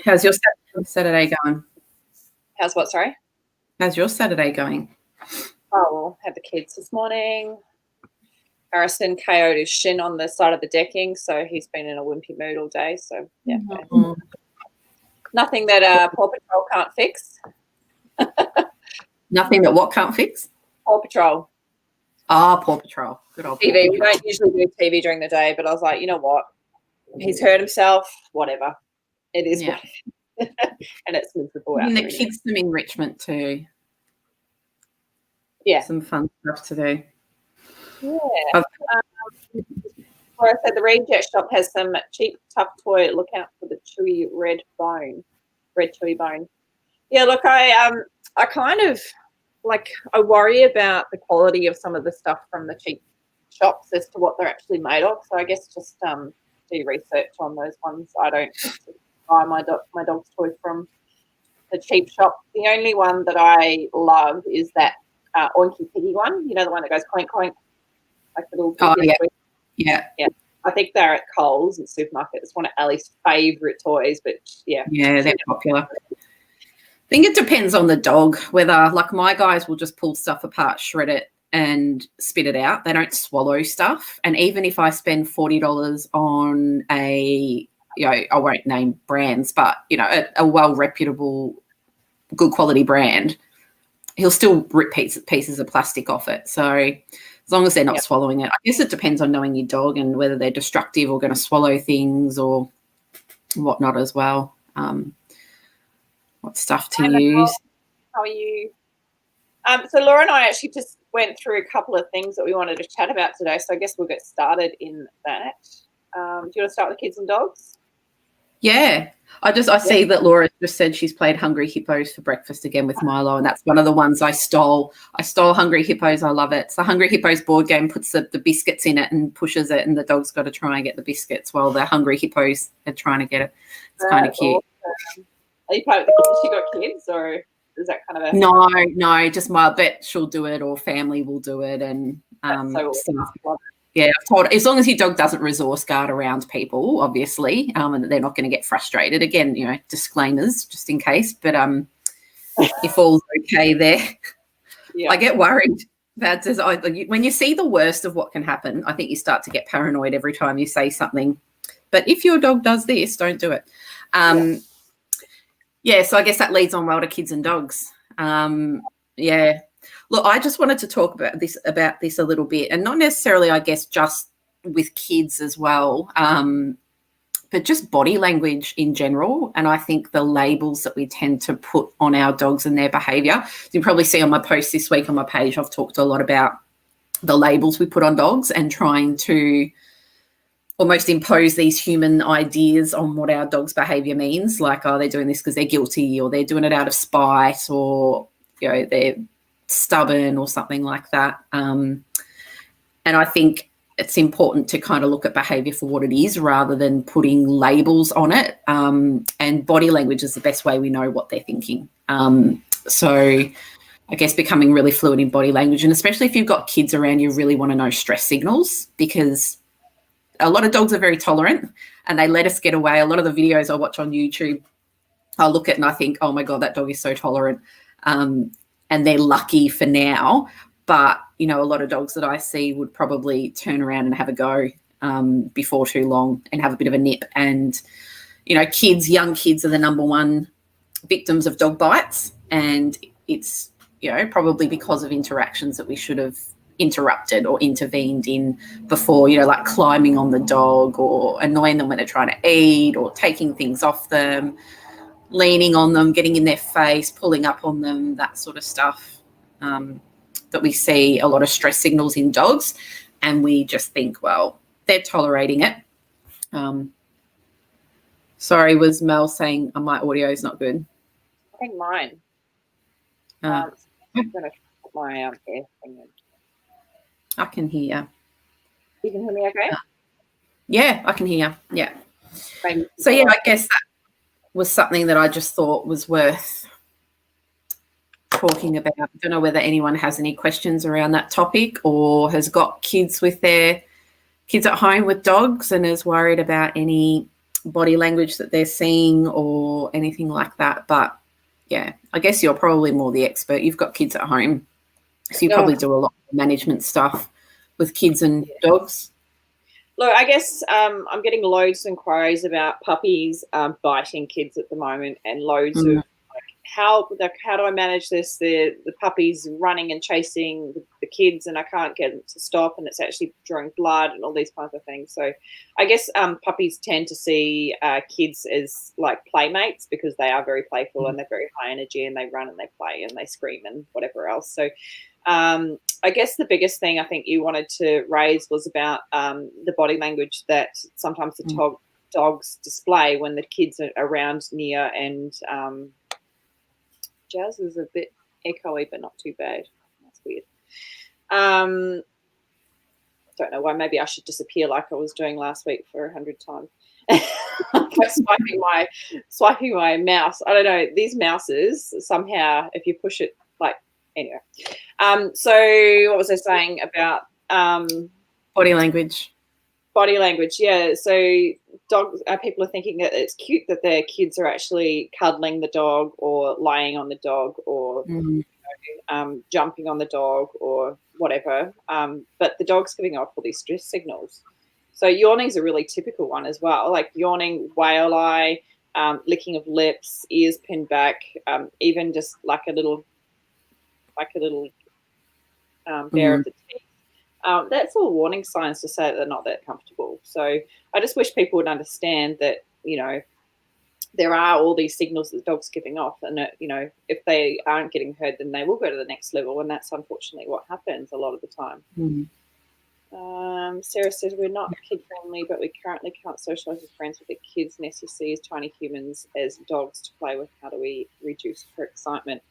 How's your Saturday going? How's what, sorry? How's your Saturday going? Oh, well, had the kids this morning. Harrison KO'd his shin on the side of the decking, so he's been in a wimpy mood all day. So, yeah. Nothing that Paw Patrol can't fix. Nothing that what can't fix? Paw Patrol. Paw Patrol. Good old TV. We don't usually do TV during the day, but I was like, you know what? He's hurt himself. Whatever. It is what and it's miserable out there. The kids some enrichment too. Yeah. Some fun stuff to do. Yeah. Or I said the Reject Shop has some cheap, tough toy. Look out for the chewy red chewy bone. Yeah, look, I kind of I worry about the quality of some of the stuff from the cheap shops as to what they're actually made of. So I guess just do research on those ones. I don't buy my dog's toy from the cheap shop. The only one that I love is that Oinky Piggy one. You know, the one that goes coink coink, like the little. Oh yeah. I think they're at Coles and supermarket. It's one of Ali's favourite toys, but yeah, they're popular. I think it depends on the dog. Whether my guys will just pull stuff apart, shred it, and spit it out. They don't swallow stuff. And even if I spend $40 on I won't name brands, but a well reputable, good quality brand, he'll still rip pieces of plastic off it. So as long as they're not swallowing it, I guess it depends on knowing your dog and whether they're destructive or going to swallow things or whatnot as well. What stuff to use? How are you? So Laura and I actually just went through a couple of things that we wanted to chat about today. So I guess we'll get started in that. Do you want to start with kids and dogs? Yeah. I see that Laura just said she's played Hungry Hippos for breakfast again with Milo, and that's one of the ones I stole. I stole Hungry Hippos. I love it. It's the Hungry Hippos board game, puts the biscuits in it and pushes it, and the dog's got to try and get the biscuits while the Hungry Hippos are trying to get it. It's kind of cute. Awesome. Are you playing with the kids? You got kids, or is that kind of a... No, just I bet she'll do it or family will do it. And so yeah, I've told as long as your dog doesn't resource guard around people, obviously, and they're not going to get frustrated. Again, disclaimers just in case, but if all's okay there. Yeah. I get worried. When you see the worst of what can happen, I think you start to get paranoid every time you say something. But if your dog does this, don't do it. So I guess that leads on well to kids and dogs. Look, I just wanted to talk about this a little bit, and not necessarily, I guess, just with kids as well, but just body language in general. And I think the labels that we tend to put on our dogs and their behaviour. You probably see on my post this week on my page, I've talked a lot about the labels we put on dogs and trying to almost impose these human ideas on what our dog's behaviour means. Like, they're doing this because they're guilty, or they're doing it out of spite, or they're stubborn or something like that. And I think it's important to kind of look at behaviour for what it is rather than putting labels on it. And body language is the best way we know what they're thinking. So I guess becoming really fluent in body language, and especially if you've got kids around, you really want to know stress signals, because a lot of dogs are very tolerant and they let us get away. A lot of the videos I watch on YouTube, I look at and I think, oh my God, that dog is so tolerant. And they're lucky for now. But, a lot of dogs that I see would probably turn around and have a go before too long and have a bit of a nip. And, young kids are the number one victims of dog bites. And it's, probably because of interactions that we should have interrupted or intervened in before, like climbing on the dog or annoying them when they're trying to eat or taking things off them, leaning on them, getting in their face, pulling up on them, that sort of stuff, that we see a lot of stress signals in dogs, and we just think, well, they're tolerating it. Sorry, was Mel saying my audio is not good? I think mine. I'm going to put my hair thing in. I can hear. You can hear me okay? Yeah, I can hear. Yeah. So, I guess that was something that I just thought was worth talking about. I don't know whether anyone has any questions around that topic or has got kids with their kids at home with dogs and is worried about any body language that they're seeing or anything like that. But yeah, I guess you're probably more the expert. You've got kids at home, so you probably do a lot of management stuff with kids and dogs. Look, I guess I'm getting loads of inquiries about puppies biting kids at the moment, and loads of how do I manage this? The puppy's running and chasing the kids, and I can't get them to stop, and it's actually drawing blood and all these kinds of things. So I guess puppies tend to see kids as like playmates because they are very playful and they're very high energy, and they run and they play and they scream and whatever else. So I guess the biggest thing I think you wanted to raise was about the body language that sometimes the dogs display when the kids are around near, and Jazz is a bit echoey, but not too bad. That's weird. Don't know why. Maybe I should disappear like I was doing last week for 100 times. By swiping my mouse. I don't know. These mouses somehow, if you push it, like anyway. So what was I saying about body language? Body language, yeah. So people are thinking that it's cute that their kids are actually cuddling the dog or lying on the dog or jumping on the dog or whatever. But the dog's giving off all these stress signals. So yawning is a really typical one as well, like yawning, whale eye, licking of lips, ears pinned back, even just like a little bare of the teeth. That's all warning signs to say that they're not that comfortable. So I just wish people would understand that, you know, there are all these signals that the dog's giving off, and that, you know, if they aren't getting heard, then they will go to the next level, and that's unfortunately what happens a lot of the time. Sarah says, we're not kid friendly, but we currently can't socialise with friends with the kids. Nessie sees tiny humans as dogs to play with. How do we reduce her excitement?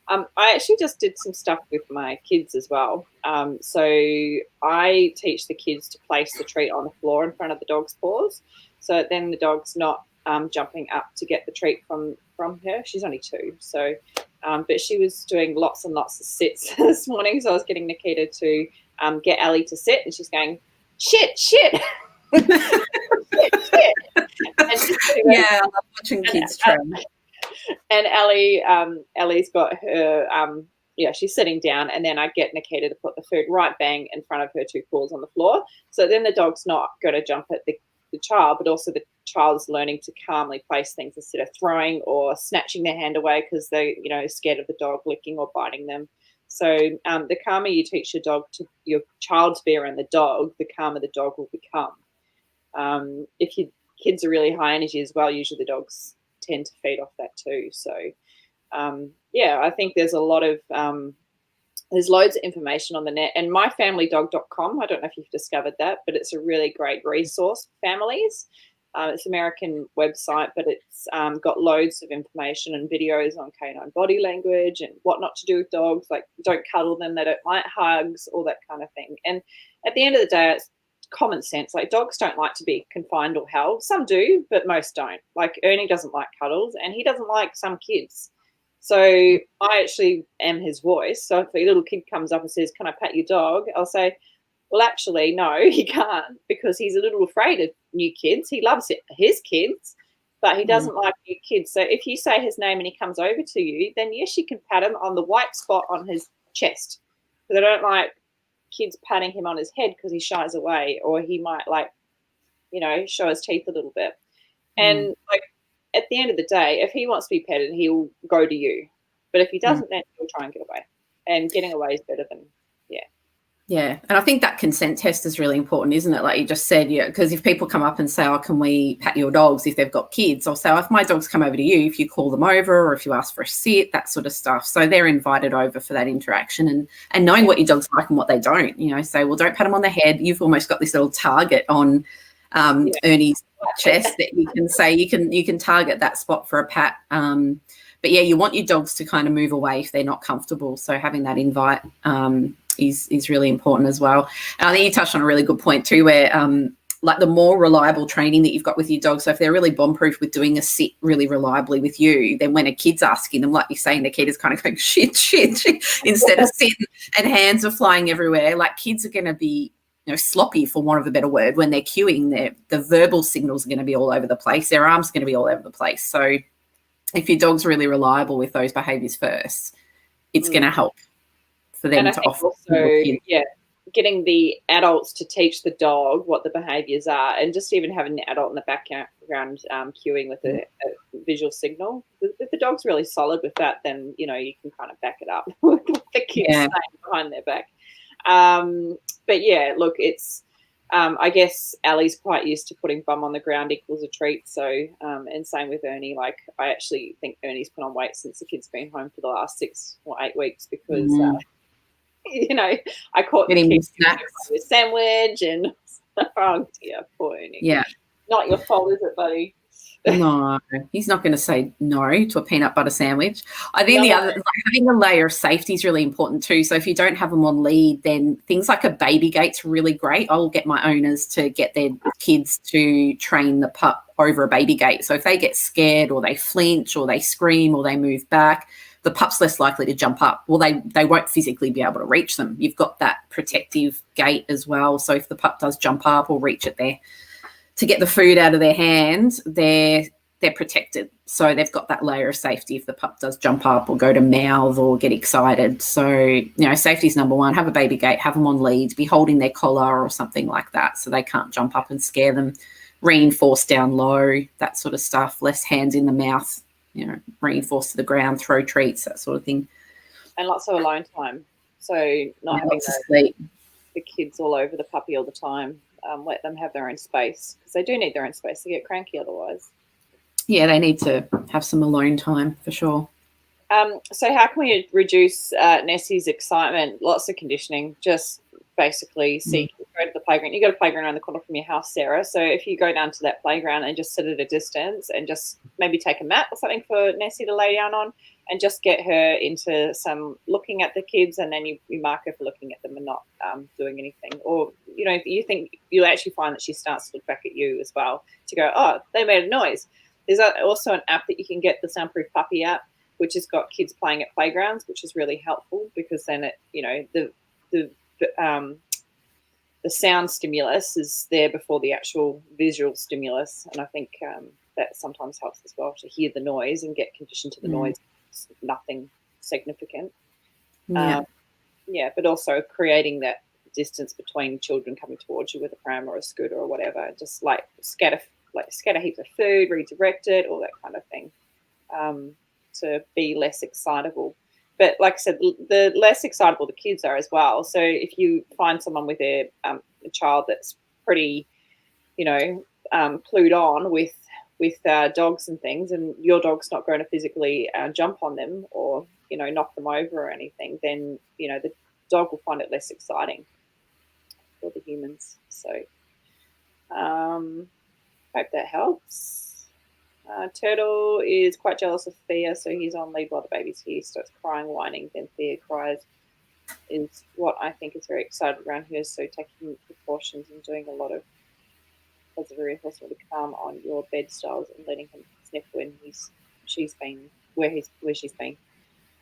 I actually just did some stuff with my kids as well. So I teach the kids to place the treat on the floor in front of the dog's paws. So then the dog's not jumping up to get the treat from her. She's only 2. So, but she was doing lots and lots of sits this morning. So I was getting Nikita to get Ellie to sit, and she's going, shit. shit. Yeah, I love watching kids try. And Ellie's got her, she's sitting down, and then I get Nikita to put the food right bang in front of her 2 paws on the floor. So then the dog's not going to jump at the child, but also the child's learning to calmly place things instead of throwing or snatching their hand away because they, you know, scared of the dog licking or biting them. So the calmer you teach your child to be around the dog, the calmer the dog will become. If your kids are really high energy as well, usually the dogs tend to feed off that too. So I think there's a lot of there's loads of information on the net, and myfamilydog.com, I don't know if you've discovered that, but it's a really great resource for families. It's an American website, but it's got loads of information and videos on canine body language and what not to do with dogs, like don't cuddle them, they don't like hugs, all that kind of thing. And at the end of the day, it's common sense. Like, dogs don't like to be confined or held. Some do, but most don't. Like, Ernie doesn't like cuddles, and he doesn't like some kids. So I actually am his voice. So if a little kid comes up and says, can I pat your dog? I'll say, well, actually, no, he can't, because he's a little afraid of new kids. He loves his kids, but he doesn't like new kids. So if you say his name and he comes over to you, then yes, you can pat him on the white spot on his chest. Because I don't like kids patting him on his head because he shies away, or he might, like, you know, show his teeth a little bit. And like, at the end of the day, if he wants to be petted, he'll go to you. But if he doesn't, then he'll try and get away. And getting away is better than, Yeah, and I think that consent test is really important, isn't it? Like you just said, yeah, because if people come up and say, oh, can we pat your dogs if they've got kids? I'll say, oh, if my dogs come over to you, if you call them over or if you ask for a sit, that sort of stuff. So they're invited over for that interaction, and knowing what your dog's like and what they don't, you know, say, well, don't pat them on the head. You've almost got this little target on Ernie's chest that you can say you can target that spot for a pat. But yeah, you want your dogs to kind of move away if they're not comfortable. So having that invite is really important as well. And I think you touched on a really good point too, where like the more reliable training that you've got with your dog. So if they're really bomb-proof with doing a sit really reliably with you, then when a kid's asking them, like you're saying, the kid is kind of going shit instead of sitting and hands are flying everywhere. Like, kids are going to be sloppy, for want of a better word. When they're cueing, the verbal signals are going to be all over the place. Their arms are going to be all over the place. So if your dog's really reliable with those behaviours first, it's going to help for them to offer. Also, getting the adults to teach the dog what the behaviours are, and just even having the adult in the background cueing with a visual signal. If the dog's really solid with that, then you can kind of back it up with the kids saying behind their back. But yeah, look, it's I guess Ali's quite used to putting bum on the ground equals a treat. So and same with Ernie. Like, I actually think Ernie's put on weight since the kid's been home for the last 6 or 8 weeks because I caught the kids with a sandwich and oh dear, poor Ernie. Yeah. Not your fault, is it, buddy? No, he's not going to say no to a peanut butter sandwich. I think having a layer of safety is really important too. So if you don't have them on lead, then things like a baby gate's really great. I will get my owners to get their kids to train the pup over a baby gate. So if they get scared or they flinch or they scream or they move back, the pup's less likely to jump up. Well, they won't physically be able to reach them. You've got that protective gate as well. So if the pup does jump up or reach it there to get the food out of their hands, they're protected. So they've got that layer of safety if the pup does jump up or go to mouth or get excited. So, safety is number one. Have a baby gate, have them on lead, be holding their collar or something like that so they can't jump up and scare them. Reinforce down low, that sort of stuff. Less hands in the mouth, reinforce to the ground, throw treats, that sort of thing. And lots of alone time. So not having the kids all over the puppy all the time. Let them have their own space because they do need their own space. They get cranky otherwise. Yeah, they need to have some alone time for sure. So how can we reduce Nessie's excitement? Lots of conditioning. Just basically go to the playground. You got a playground around the corner from your house, Sarah. So if you go down to that playground and just sit at a distance and just maybe take a mat or something for Nessie to lay down on and just get her into some looking at the kids, and then you mark her for looking at them and not doing anything. Or, if you think, you'll actually find that she starts to look back at you as well to go, oh, they made a noise. There's also an app that you can get, the Soundproof Puppy app, which has got kids playing at playgrounds, which is really helpful because then the sound stimulus is there before the actual visual stimulus, and I think that sometimes helps as well to hear the noise and get conditioned to the noise. It's nothing significant. But also creating that distance between children coming towards you with a pram or a scooter or whatever, just like scatter heaps of food, redirect it, all that kind of thing, to be less excitable. But like I said, the less excitable the kids are as well. So if you find someone with a child that's pretty, clued on with dogs and things, and your dog's not going to physically jump on them or, knock them over or anything, then, the dog will find it less exciting for the humans. So hope that helps. Turtle is quite jealous of Thea, so he's on lead while the baby's here. Starts crying, whining, then Thea cries. Is what I think is very excited around her. So taking precautions and doing a lot of positive reinforcement to calm on your bed styles and letting him sniff when she's been.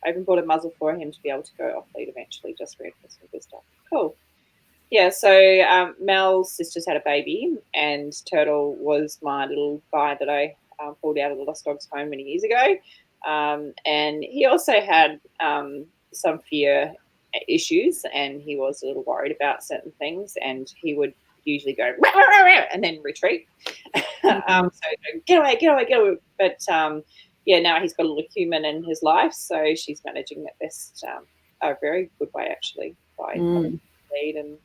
I even bought a muzzle for him to be able to go off lead eventually, just reinforcing good stuff. Cool. Yeah, so Mel's sister's had a baby, and Turtle was my little guy that I pulled out of the Lost Dogs home many years ago. And he also had some fear issues, and he was a little worried about certain things, and he would usually go rah, rah, rah, rah, and then retreat. So get away. But now he's got a little human in his life, so she's managing that best a very good way actually by lead and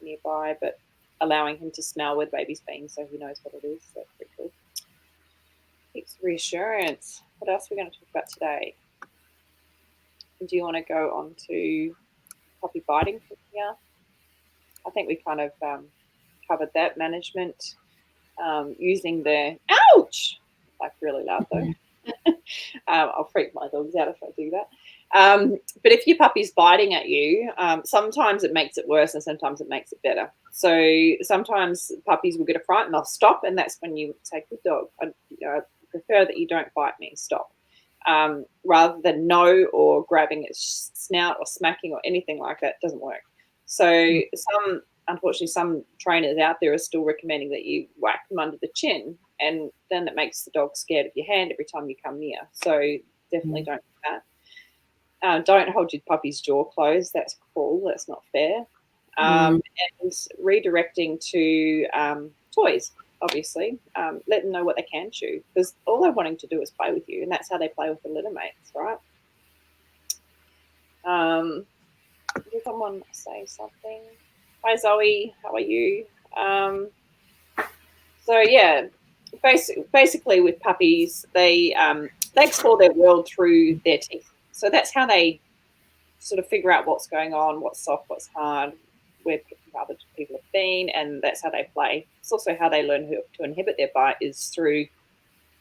nearby, but allowing him to smell where the baby's being so he knows what it is. So that's pretty cool. It's reassurance. What else are we going to talk about today? Do you want to go on to puppy biting from here? I think we kind of covered that. Management, using the ouch, like really loud though. I'll freak my dogs out if I do that. But if your puppy's biting at you, sometimes it makes it worse and sometimes it makes it better. So sometimes puppies will get a fright and they'll stop, and that's when you say, good dog, I prefer that you don't bite me, stop. Rather than no or grabbing its snout or smacking or anything like that doesn't work. So some unfortunately, some trainers out there are still recommending that you whack them under the chin, and then that makes the dog scared of your hand every time you come near. So definitely don't do that. Don't hold your puppy's jaw closed. That's cruel. That's not fair. And redirecting to toys, obviously. Let them know what they can chew, because all they're wanting to do is play with you, and that's how they play with the litter mates, right? Did someone say something? Hi, Zoe. How are you? So yeah, basically with puppies, they explore their world through their teeth. So that's how they sort of figure out what's going on, what's soft, what's hard, where other people have been, and that's how they play. It's also how they learn to inhibit their bite is through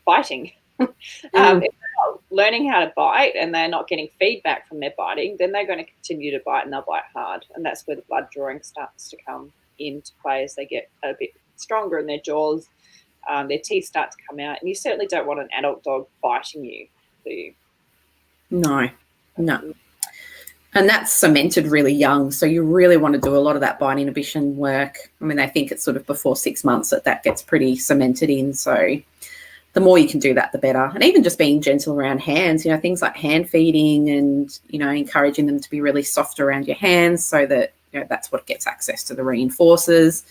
biting. If they're not learning how to bite and they're not getting feedback from their biting, then they're going to continue to bite, and they'll bite hard. And that's where the blood drawing starts to come into play as they get a bit stronger in their jaws. Their teeth start to come out. And you certainly don't want an adult dog biting you, do you? No. And that's cemented really young. So you really want to do a lot of that bite inhibition work. I mean, I think it's sort of before 6 months that gets pretty cemented in. So the more you can do that, the better. And even just being gentle around hands, things like hand feeding and, encouraging them to be really soft around your hands so that, that's what gets access to the reinforcers.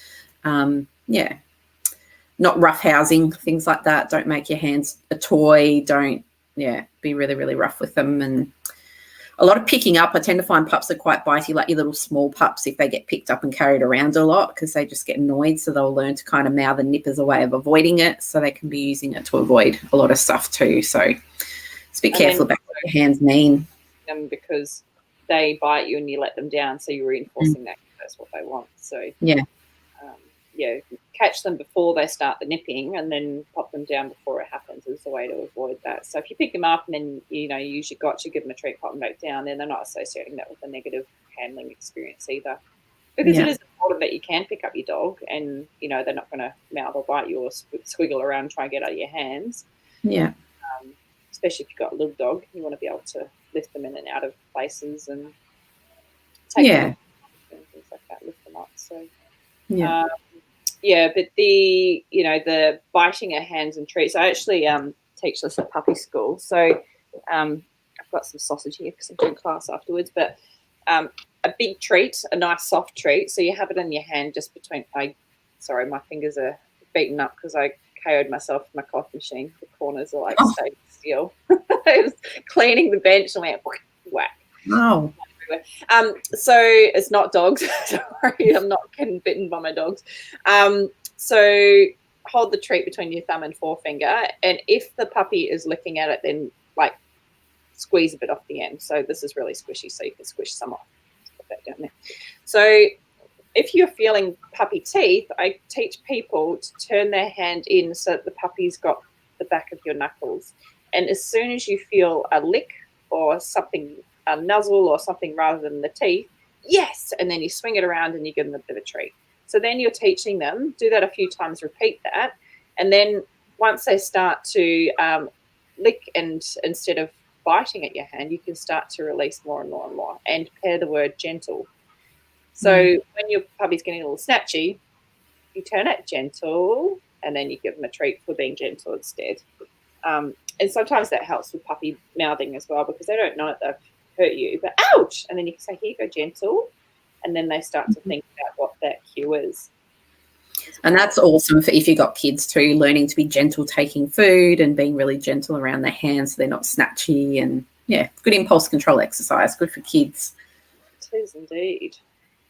Not rough housing, things like that. Don't make your hands a toy. Don't, be really, really rough with them. And a lot of picking up. I tend to find pups are quite bitey, like your little small pups, if they get picked up and carried around a lot, because they just get annoyed. So they'll learn to kind of mouth and nip as a way of avoiding it. So they can be using it to avoid a lot of stuff too. So just be careful about what your hands mean. Because they bite you and you let them down, so you're reinforcing that that's what they want. So catch them before they start the nipping, and then pop them down before it happens is the way to avoid that. So if you pick them up and then you use your gotcha, give them a treat, pop them back down, then they're not associating that with a negative handling experience either. Because it is important that you can pick up your dog, and they're not going to mouth or bite you or squiggle around and try and get out of your hands. Yeah. Especially if you've got a little dog, you want to be able to lift them in and out of places and take them and things like that, lift them up. So but the biting of hands and treats. I actually teach this at puppy school. So I've got some sausage here because I'm doing class afterwards. But a big treat, a nice soft treat. So you have it in your hand just between. Sorry, my fingers are beaten up because I KO'd myself with my coffee machine. The corners are like stayed still. I was cleaning the bench and went whack. Wow. So it's not dogs. Sorry, I'm not getting bitten by my dogs. So hold the treat between your thumb and forefinger, and if the puppy is licking at it, then squeeze a bit off the end. So this is really squishy, so you can squish some off. Put that down there. So if you're feeling puppy teeth, I teach people to turn their hand in so that the puppy's got the back of your knuckles, and as soon as you feel a lick or something, a nuzzle or something rather than the teeth, yes, and then you swing it around and you give them a bit of a treat. So then you're teaching them, do that a few times, repeat that, and then once they start to lick and instead of biting at your hand, you can start to release more and more and more, and pair the word gentle. So when your puppy's getting a little snatchy, you turn it gentle, and then you give them a treat for being gentle instead. And sometimes that helps with puppy mouthing as well, because they don't know that they've hurt you, but ouch, and then you can say, here you go, gentle, and then they start to think about what that cue is. And that's awesome for if you've got kids too, learning to be gentle taking food and being really gentle around their hands so they're not snatchy, and good impulse control exercise, good for kids. It is indeed.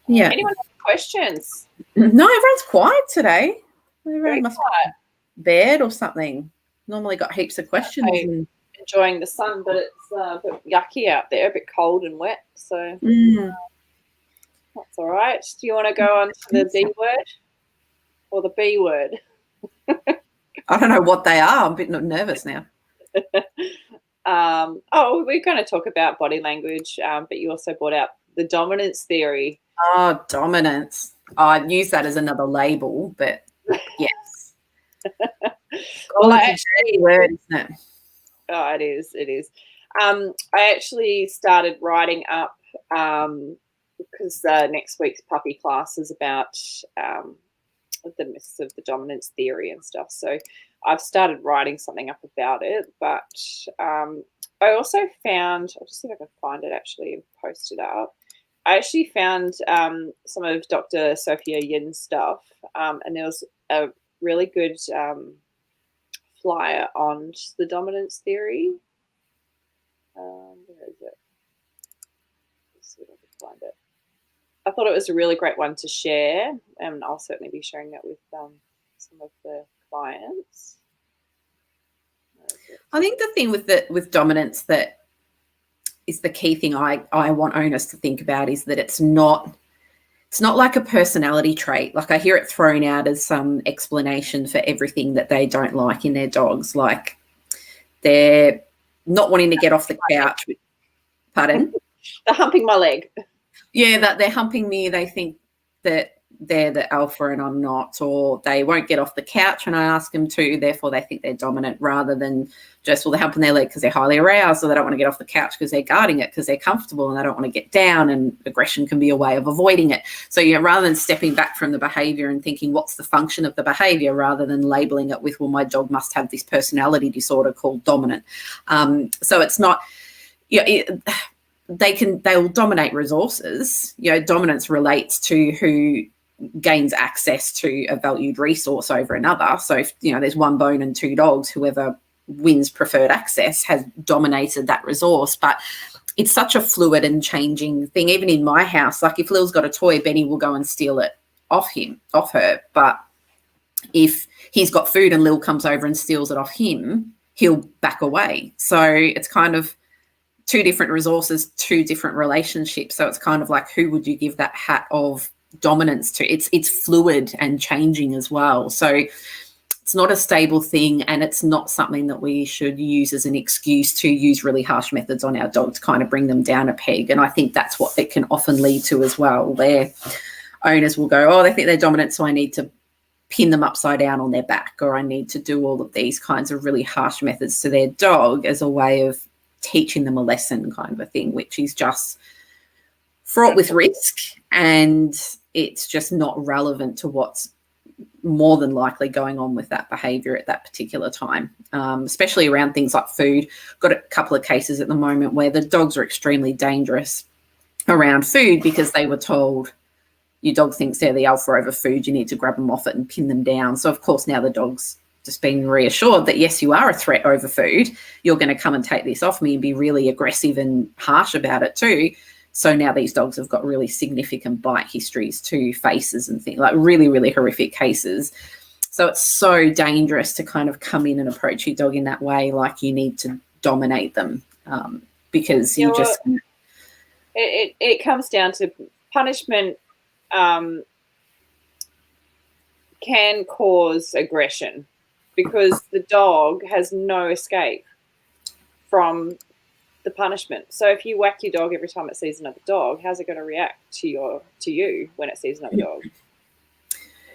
Yeah. Anyone have questions? No, everyone's quiet today. Very must quiet. be bed or something. Normally got heaps of questions. Enjoying the sun, but it's a bit yucky out there, a bit cold and wet, so that's all right. Do you want to go on to the D word or the B word? I don't know what they are. I'm a bit nervous now. We're going to talk about body language, but you also brought out the dominance theory. Oh, dominance. I'd use that as another label, but yes. Well, it's a word, isn't it? Oh, it is. I actually started writing up because next week's puppy class is about the myths of the dominance theory and stuff. So I've started writing something up about it, but I also found, I'll just see if I can find it actually and post it up. I actually found some of Dr. Sophia Yin's stuff, and there was a really good flyer on the dominance theory. Where is it? Let's see if I can find it. I thought it was a really great one to share, and I'll certainly be sharing that with some of the clients. I think the thing with dominance that is the key thing I want owners to think about is that it's not like a personality trait. Like I hear it thrown out as some explanation for everything that they don't like in their dogs. Like they're not wanting to get off the couch. Pardon? They're humping my leg. Yeah, that they're humping me. They think that they're the alpha and I'm not, or they won't get off the couch when I ask them to, therefore they think they're dominant, rather than just, well, they're humping their leg because they're highly aroused, or they don't want to get off the couch because they're guarding it because they're comfortable and they don't want to get down, and aggression can be a way of avoiding it. So, rather than stepping back from the behaviour and thinking what's the function of the behaviour, rather than labelling it with, well, my dog must have this personality disorder called dominant. So it's not, they will dominate resources. Dominance relates to who gains access to a valued resource over another. So if there's one bone and two dogs, whoever wins preferred access has dominated that resource. But it's such a fluid and changing thing. Even in my house, like if Lil's got a toy, Benny will go and steal it off her. But if he's got food and Lil comes over and steals it off him, he'll back away. So it's kind of two different resources, two different relationships. So it's kind of like, who would you give that hat of dominance to? It's fluid and changing as well. So it's not a stable thing, and it's not something that we should use as an excuse to use really harsh methods on our dog to kind of bring them down a peg. And I think that's what it can often lead to as well. Their owners will go, oh, they think they're dominant, so I need to pin them upside down on their back, or I need to do all of these kinds of really harsh methods to their dog as a way of teaching them a lesson, kind of a thing, which is just fraught with risk, and it's just not relevant to what's more than likely going on with that behaviour at that particular time, especially around things like food. Got a couple of cases at the moment where the dogs are extremely dangerous around food because they were told, your dog thinks they're the alpha over food, you need to grab them off it and pin them down. So of course now the dog's just been reassured that yes, you are a threat over food, you're going to come and take this off me and be really aggressive and harsh about it too. So now these dogs have got really significant bite histories to faces and things, like really, really horrific cases. So it's so dangerous to kind of come in and approach your dog in that way, like you need to dominate them, because you just... It comes down to punishment can cause aggression because the dog has no escape from the punishment. So if you whack your dog every time it sees another dog, how's it going to react to you when it sees another dog?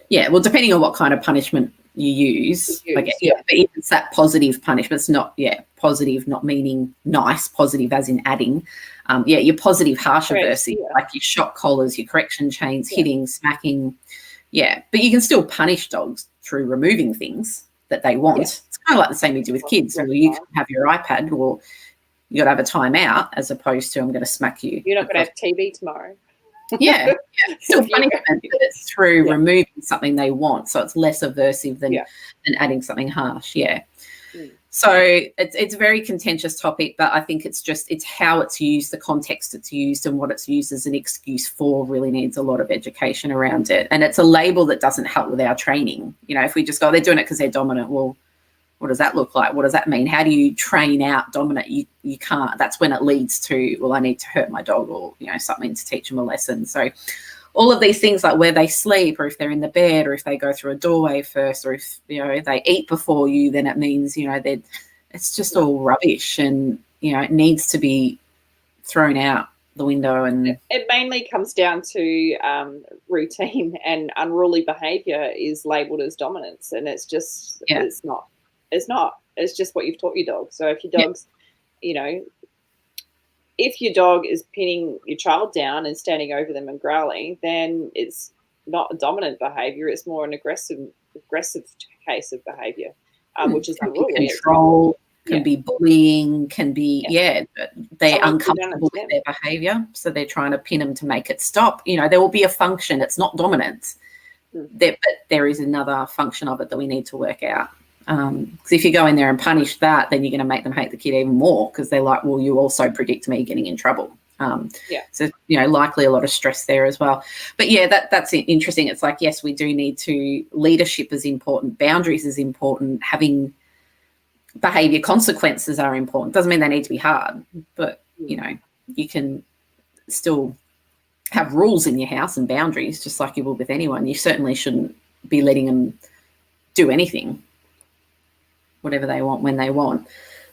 Yeah, well, depending on what kind of punishment you use, I guess, but if it's that positive punishment, it's not, positive not meaning nice, positive as in adding, your positive harsh aversive, like your shock collars, your correction chains, hitting, smacking, but you can still punish dogs through removing things that they want. It's kind of like the same you do with kids. Well, you can have your iPad, or you got to have a timeout, as opposed to I'm going to smack you. You're not going to have TV tomorrow. Still punishment, but it's through removing something they want, so it's less aversive than adding something harsh. So it's a very contentious topic, but I think it's how it's used, the context it's used, and what it's used as an excuse for really needs a lot of education around it. And it's a label that doesn't help with our training. If we just go, they're doing it because they're dominant, well, what does that look like? What does that mean? How do you train out dominant? You can't. That's when it leads to, well, I need to hurt my dog, or, something to teach them a lesson. So all of these things, like where they sleep, or if they're in the bed, or if they go through a doorway first, or if, they eat before you, then it means, it's just all rubbish, and, it needs to be thrown out the window. And it mainly comes down to routine, and unruly behaviour is labelled as dominance, and it's just, it's not. It's just what you've taught your dog. So if your dog's, if your dog is pinning your child down and standing over them and growling, then it's not a dominant behaviour. It's more an aggressive case of behaviour, which is the rule. Control, can be bullying, can be, they're uncomfortable with their behaviour, so they're trying to pin them to make it stop. You know, there will be a function. It's not dominance. But there is another function of it that we need to work out. Because if you go in there and punish that, then you're going to make them hate the kid even more, because they're like, well, you also predict me getting in trouble. So, you know, likely a lot of stress there as well. But, yeah, that's interesting. It's like, yes, we do need to, leadership is important, boundaries is important, having behaviour consequences are important. Doesn't mean they need to be hard, but, you know, you can still have rules in your house and boundaries just like you will with anyone. You certainly shouldn't be letting them do anything, whatever they want, when they want.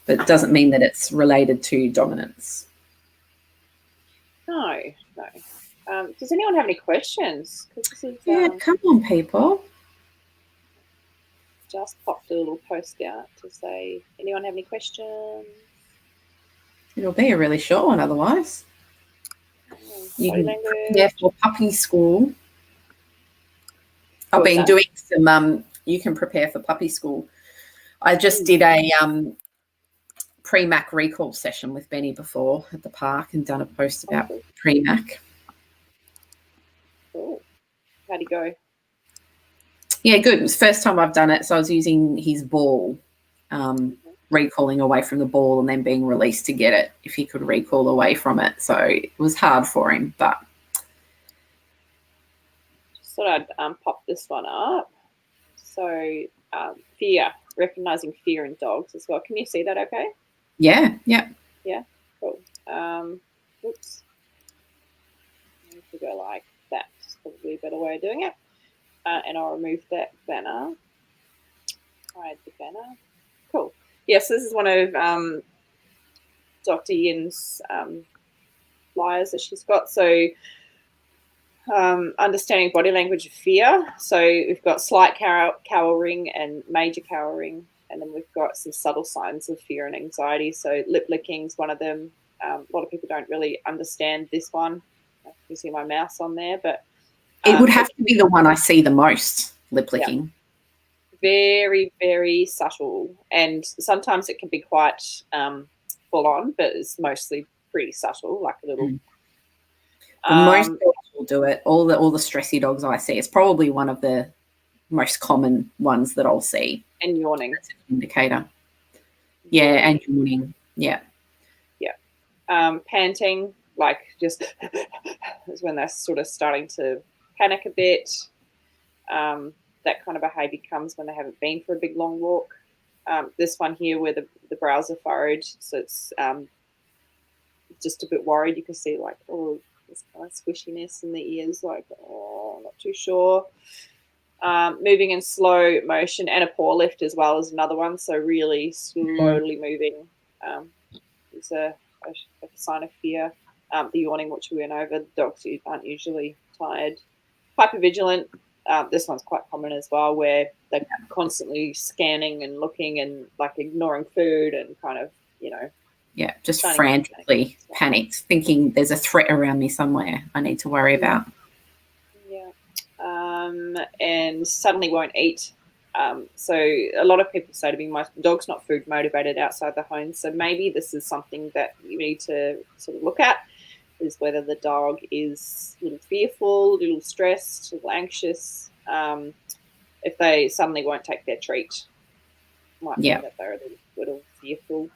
But it doesn't mean that it's related to dominance. No. Does anyone have any questions? Come on, people. Just popped a little post out to say, anyone have any questions? It'll be a really short one otherwise. You can prepare for puppy school. I've been doing some, you can prepare for puppy school. I just did a pre-Mac recall session with Benny before at the park and done a post about pre-Mac. Cool. How'd he go? Yeah, good. It was the first time I've done it. So I was using his ball, recalling away from the ball and then being released to get it if he could recall away from it. So it was hard for him, but. Just thought I'd pop this one up. So fear, recognizing fear in dogs as well. Can you see that okay? Yeah. Yeah, cool. Oops. I need to go like that. It's probably a better way of doing it. And I'll remove that banner. Hide the banner. Cool. Yes, this is one of Dr. Yin's flyers that she's got. So understanding body language of fear. So we've got slight cowering and major cowering. And then we've got some subtle signs of fear and anxiety. So lip licking is one of them. A lot of people don't really understand this one. You see my mouse on there, but it would have to be the one I see the most, lip licking. Yeah. Very, very subtle. And sometimes it can be quite full on, but it's mostly pretty subtle, like a little. Most dogs will do it. All the stressy dogs I see, it's probably one of the most common ones that I'll see. And yawning. That's an indicator. Yeah, and yawning. Yeah. Panting, like just is when they're sort of starting to panic a bit. That kind of behaviour comes when they haven't been for a big long walk. This one here where the brows are furrowed, so it's just a bit worried. You can see like, this kind of squishiness in the ears, like, not too sure. Moving in slow motion and a paw lift as well is another one. So really slowly moving is a sign of fear. The yawning, which we went over, the dogs aren't usually tired. Hypervigilant, this one's quite common as well, where they're constantly scanning and looking and like ignoring food and kind of, just frantically panicked, thinking there's a threat around me somewhere I need to worry about. And suddenly won't eat. So a lot of people say to me, my dog's not food motivated outside the home. So maybe this is something that you need to sort of look at, is whether the dog is a little fearful, a little stressed, a little anxious. If they suddenly won't take their treat, might mean that they're a little fearful.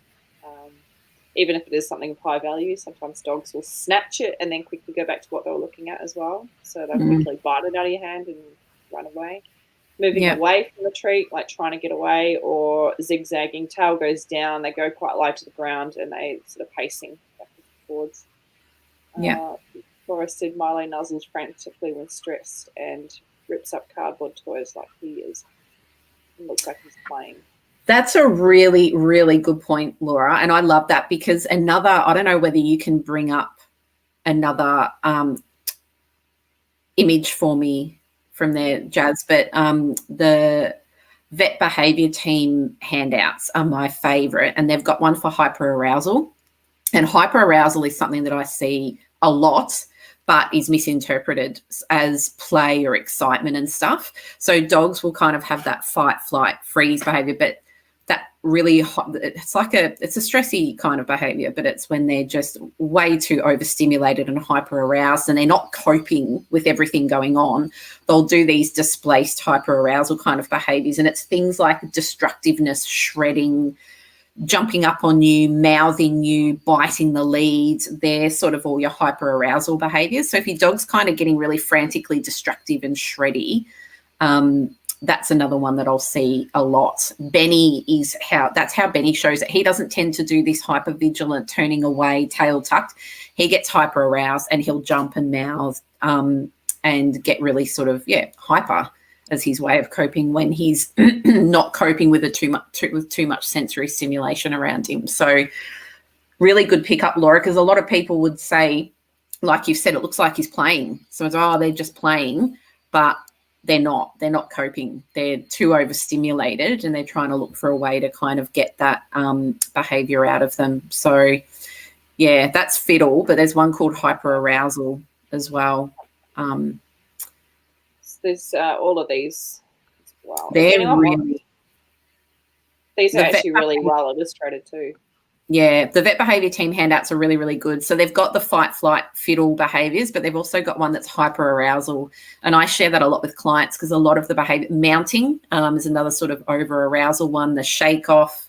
Even if it is something of high value, sometimes dogs will snatch it and then quickly go back to what they were looking at as well. So they'll quickly bite it out of your hand and run away. Moving away from the treat, like trying to get away, or zigzagging, tail goes down, they go quite low to the ground and they sort of pacing back and forwards. Laura said Milo nuzzles frantically when stressed and rips up cardboard toys like he is. It looks like he's playing. That's a really, really good point, Laura. And I love that, because I don't know whether you can bring up another image for me from there, Jazz, but the vet behaviour team handouts are my favourite, and they've got one for hyper arousal. And hyperarousal is something that I see a lot, but is misinterpreted as play or excitement and stuff. So dogs will kind of have that fight, flight, freeze behavior, but that really, it's a stressy kind of behavior, but it's when they're just way too overstimulated and hyper aroused and they're not coping with everything going on. They'll do these displaced hyper arousal kind of behaviors, and it's things like destructiveness, shredding, jumping up on you, mouthing you, biting the lead. They're sort of all your hyper arousal behaviors. So if your dog's kind of getting really frantically destructive and shreddy, that's another one that I'll see a lot. Benny that's how Benny shows it. He doesn't tend to do this hyper vigilant, turning away, tail tucked. He gets hyper aroused and he'll jump and mouth and get really sort of, hyper as his way of coping when he's not coping with too much sensory stimulation around him. So really good pickup, Laura, because a lot of people would say, like you said, it looks like he's playing. So it's, they're just playing, but they're not coping. They're too overstimulated and they're trying to look for a way to kind of get that behavior out of them. So yeah, that's fiddle, but there's one called hyperarousal as well. There's all of these. Wow. They're really, these are actually really well illustrated too. Yeah, the vet behaviour team handouts are really, really good. So they've got the fight, flight, fiddle behaviours, but they've also got one that's hyper arousal. And I share that a lot with clients because a lot of the behaviour, mounting is another sort of over arousal one. The shake off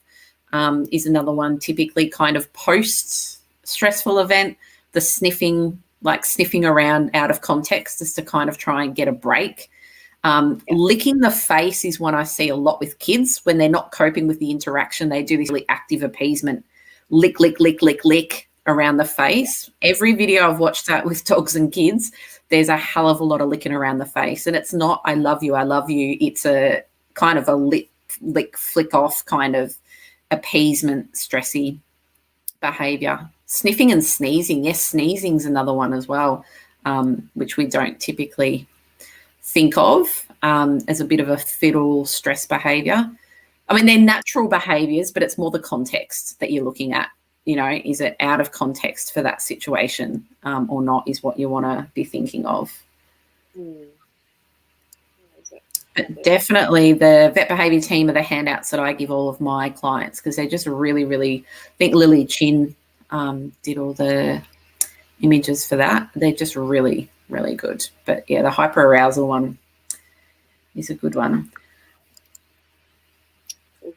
is another one, typically kind of post stressful event. The sniffing, like sniffing around out of context just to kind of try and get a break. Licking the face is one I see a lot with kids when they're not coping with the interaction. They do this really active appeasement. Lick, lick, lick, lick, lick around the face. Every video I've watched that with dogs and kids, there's a hell of a lot of licking around the face. And it's not, I love you, I love you. It's a kind of a lick, flick off kind of appeasement, stressy behavior. Sniffing and sneezing. Yes, sneezing's another one as well, which we don't typically think of as a bit of a fiddle stress behavior. I mean, they're natural behaviours, but it's more the context that you're looking at. You know, is it out of context for that situation or not is what you want to be thinking of. But definitely the vet behaviour team are the handouts that I give all of my clients because they're just really, really, I think Lily Chin did all the images for that. They're just really, really good. But, yeah, the hyperarousal one is a good one.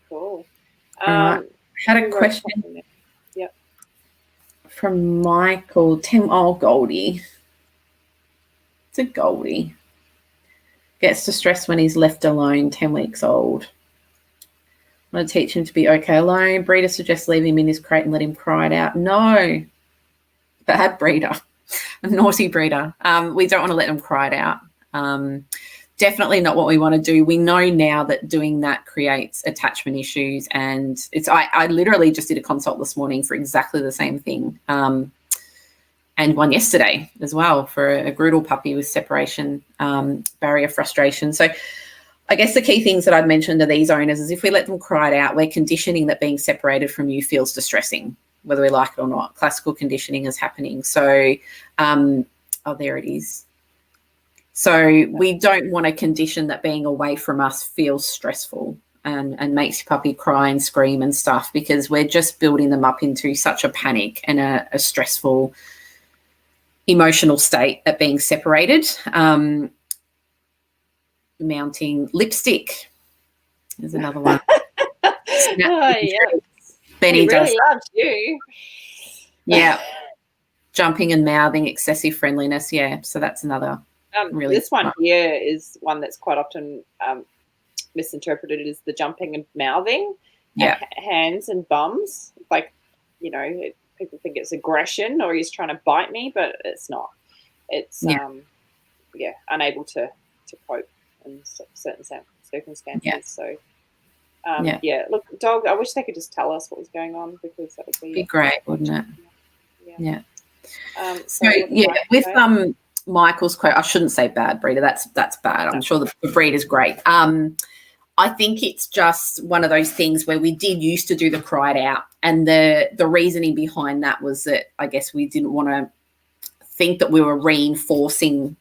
Cool. I had a question from Michael. Goldie. It's a Goldie. Gets distressed when he's left alone, 10 weeks old. I want to teach him to be okay alone. Breeder suggests leave him in his crate and let him cry it out. No. Bad breeder. A naughty breeder. We don't want to let them cry it out. Definitely not what we want to do. We know now that doing that creates attachment issues, and I literally just did a consult this morning for exactly the same thing, and one yesterday as well for a Groodle puppy with separation barrier frustration. So I guess the key things that I'd mentioned to these owners is if we let them cry it out, we're conditioning that being separated from you feels distressing, whether we like it or not. Classical conditioning is happening. So, there it is. So we don't want to condition that being away from us feels stressful and makes your puppy cry and scream and stuff because we're just building them up into such a panic and a stressful emotional state at being separated. Mounting lipstick is another one. Benny he really does. loves you. Yeah. Jumping and mouthing, excessive friendliness. Yeah. So that's another. Really this one here is one that's quite often misinterpreted as the jumping and mouthing. Yeah. Hands and bums. Like, you know, people think it's aggression or he's trying to bite me, but it's not. It's, unable to cope in certain circumstances. Yeah. So, look, dog, I wish they could just tell us what was going on because that would be great, wouldn't it? Yeah. With Michael's quote, I shouldn't say bad breeder. That's bad. I'm sure the breed is great. I think it's just one of those things where we did used to do the cried out, and the reasoning behind that was that I guess we didn't want to think that we were reinforcing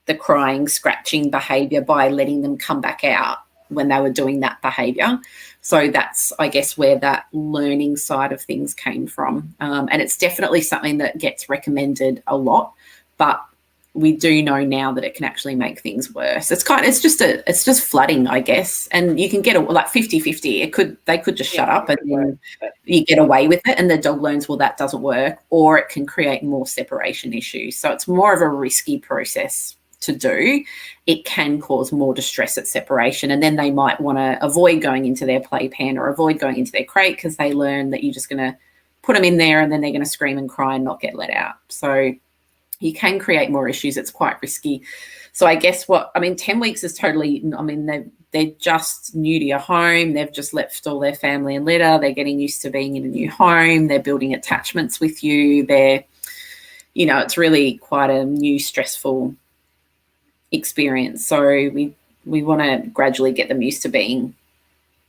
the crying, scratching behavior by letting them come back out when they were doing that behavior. So that's, I guess, where that learning side of things came from. And it's definitely something that gets recommended a lot, but we do know now that it can actually make things worse. It's just flooding, I guess. And you can get like 50-50. They could just shut up and then you get away with it, and the dog learns, well, that doesn't work, or it can create more separation issues. So it's more of a risky process to do. It can cause more distress at separation, and then they might want to avoid going into their playpen or avoid going into their crate because they learn that you're just going to put them in there and then they're going to scream and cry and not get let out. So you can create more issues. It's quite risky. So I guess 10 weeks is totally, they're just new to your home. They've just left all their family and litter. They're getting used to being in a new home. They're building attachments with you. It's really quite a new, stressful experience. So we want to gradually get them used to being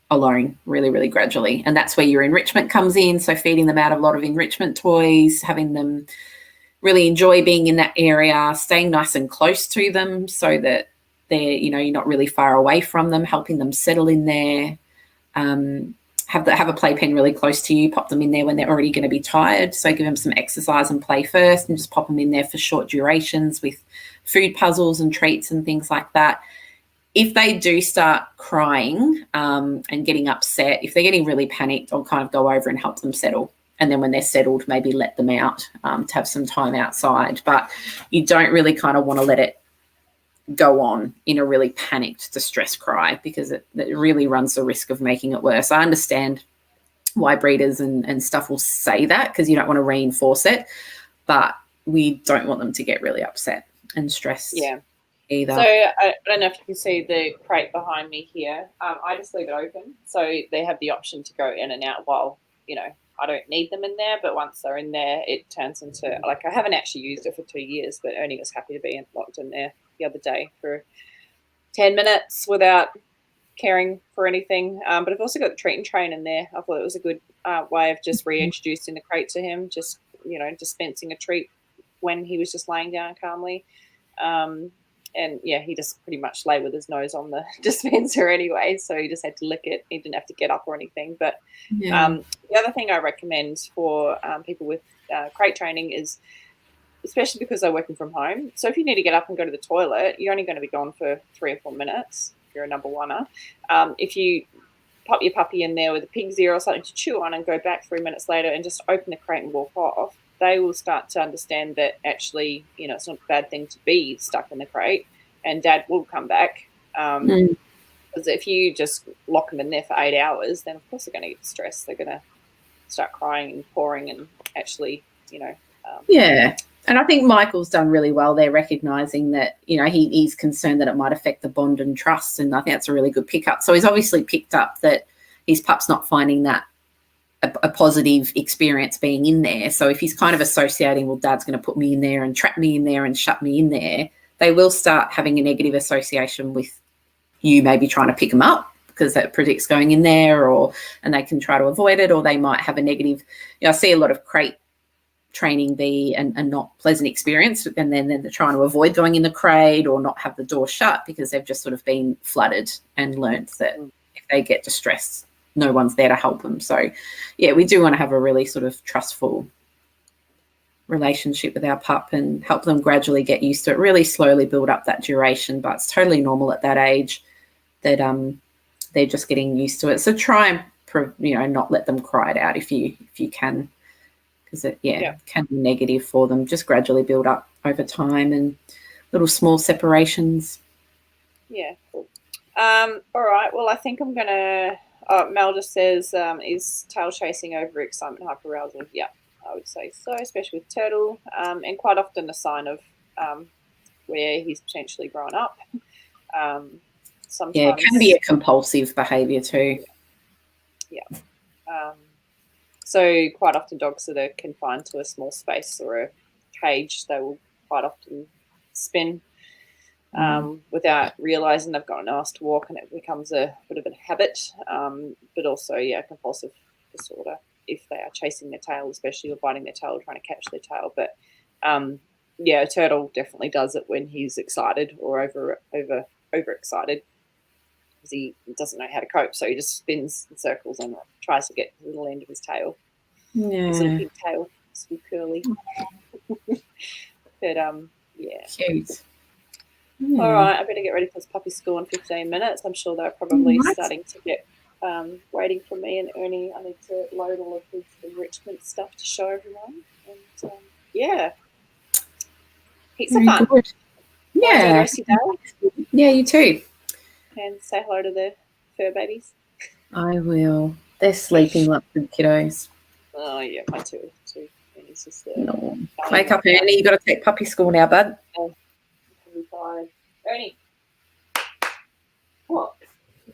alone, really, really gradually. And that's where your enrichment comes in. So feeding them out a lot of enrichment toys, having them really enjoy being in that area, staying nice and close to them so that you're not really far away from them, helping them settle in there. Have a playpen really close to you, pop them in there when they're already going to be tired. So give them some exercise and play first, and just pop them in there for short durations with food puzzles and treats and things like that. If they do start crying and getting upset, if they're getting really panicked, I'll kind of go over and help them settle. And then when they're settled, maybe let them out to have some time outside. But you don't really kind of want to let it go on in a really panicked, distress cry, because it really runs the risk of making it worse. I understand why breeders and stuff will say that, because you don't want to reinforce it, but we don't want them to get really upset and stressed either. So I don't know if you can see the crate behind me here. I just leave it open, so they have the option to go in and out while, I don't need them in there, but once they're in there, it turns into, I haven't actually used it for 2 years, but Ernie was happy to be locked in there the other day for 10 minutes without caring for anything. But I've also got the treat and train in there. I thought it was a good way of just reintroducing the crate to him, just, dispensing a treat when he was just laying down calmly. And he just pretty much lay with his nose on the dispenser anyway, so he just had to lick it. He didn't have to get up or anything. But the other thing I recommend for people with crate training is, especially because they're working from home, so if you need to get up and go to the toilet, you're only going to be gone for 3 or 4 minutes if you're a number oneer. If you pop your puppy in there with a pig's ear or something to chew on and go back 3 minutes later and just open the crate and walk off, they will start to understand that actually, it's not a bad thing to be stuck in the crate, and Dad will come back. Because if you just lock them in there for 8 hours, then of course they're going to get stressed. They're going to start crying and pouring and actually, And I think Michael's done really well there, recognising that, he's concerned that it might affect the bond and trust, and I think that's a really good pickup. So he's obviously picked up that his pup's not finding that a positive experience being in there. So if he's kind of associating, well, Dad's going to put me in there and trap me in there and shut me in there, they will start having a negative association with you maybe trying to pick them up, because that predicts going in there, and they can try to avoid it, or they might have a negative. I see a lot of crate training be a not pleasant experience, and then they're trying to avoid going in the crate or not have the door shut because they've just sort of been flooded and learnt that if they get distressed, no one's there to help them. So we do want to have a really sort of trustful relationship with our pup and help them gradually get used to it, really slowly build up that duration. But it's totally normal at that age that they're just getting used to it. So try and not let them cry it out if you can, because it can be negative for them. Just gradually build up over time and little small separations. Yeah, cool. All right, well, I think I'm gonna Mel just says, is tail chasing overexcitement hyperarousal? Yeah, I would say so, especially with Turtle, and quite often a sign of where he's potentially grown up. Sometimes, it can be a compulsive behaviour too. So quite often dogs that are confined to a small space or a cage, they will quite often spin without realising they've got nowhere to walk, and it becomes a bit of a habit. But also, compulsive disorder if they are chasing their tail, especially, or biting their tail, or trying to catch their tail. But a turtle definitely does it when he's excited or overexcited, because he doesn't know how to cope, so he just spins in circles and tries to get the little end of his tail. His little pink tail, so curly. But cute. All right, I better get ready for this puppy school in 15 minutes. I'm sure they're probably starting to get waiting for me and Ernie. I need to load all of his enrichment stuff to show everyone. And heaps of fun. Good. Yeah. The rest of your day. Yeah, you too. And say hello to the fur babies. I will. They're sleeping like the kiddos. Oh yeah, my two. Ernie's just no. Wake up, Ernie. You got to take puppy school now, bud. Oh, I'm tired. Ernie. What?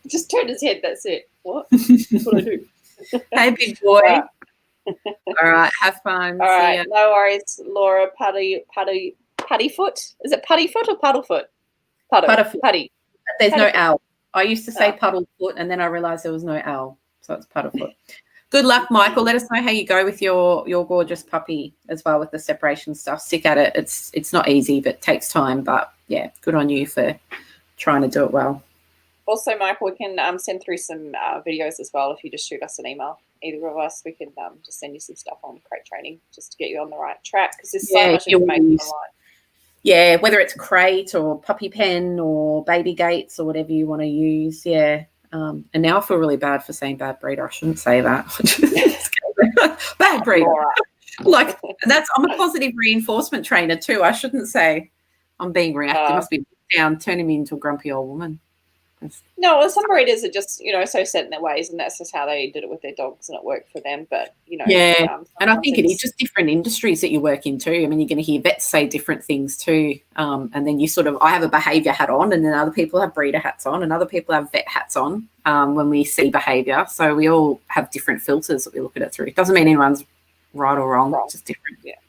Just turned his head. That's it. What? That's what I do. Hey, big boy. All right. Have fun. All right. No worries, Laura. Puttyfoot. Is it Puttyfoot or Puddlefoot? Puttyfoot. Putty. There's no L. I used to say Puddlefoot, and then I realised there was no L, so it's Puttyfoot. Good luck, Michael. Let us know how you go with your gorgeous puppy as well with the separation stuff. Stick at it. It's not easy, but it takes time. But yeah, good on you for trying to do it well. Also, Michael, we can send through some videos as well if you just shoot us an email. Either of us, we can just send you some stuff on crate training just to get you on the right track, because there's so much information online. Yeah, whether it's crate or puppy pen or baby gates or whatever you want to use. Yeah. And now I feel really bad for saying bad breeder. I shouldn't say that. Bad breeder. Like I'm a positive reinforcement trainer too. I shouldn't say I'm being reactive. Must be down, turning me into a grumpy old woman. No, well, some breeders are just, so set in their ways, and that's just how they did it with their dogs, and it worked for them. But, yeah, and I think it is just different industries that you work in too. I mean, you're going to hear vets say different things too. And then I have a behaviour hat on, and then other people have breeder hats on, and other people have vet hats on when we see behaviour. So we all have different filters that we look at it through. It doesn't mean anyone's right or wrong. It's just different. Yeah,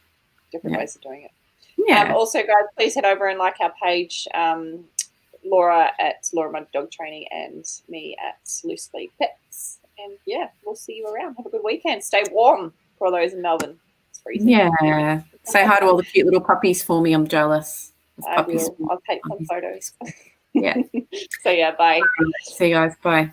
different ways of doing it. Yeah. Also, guys, please head over and like our page. Laura at Laura My Dog Training and me at Loose Leaf Pets. And we'll see you around. Have a good weekend. Stay warm for all those in Melbourne. It's freezing. Yeah. Say hi to all the cute little puppies for me. I'm jealous. I will. I'll take some photos. Yeah. So bye. See you guys. Bye.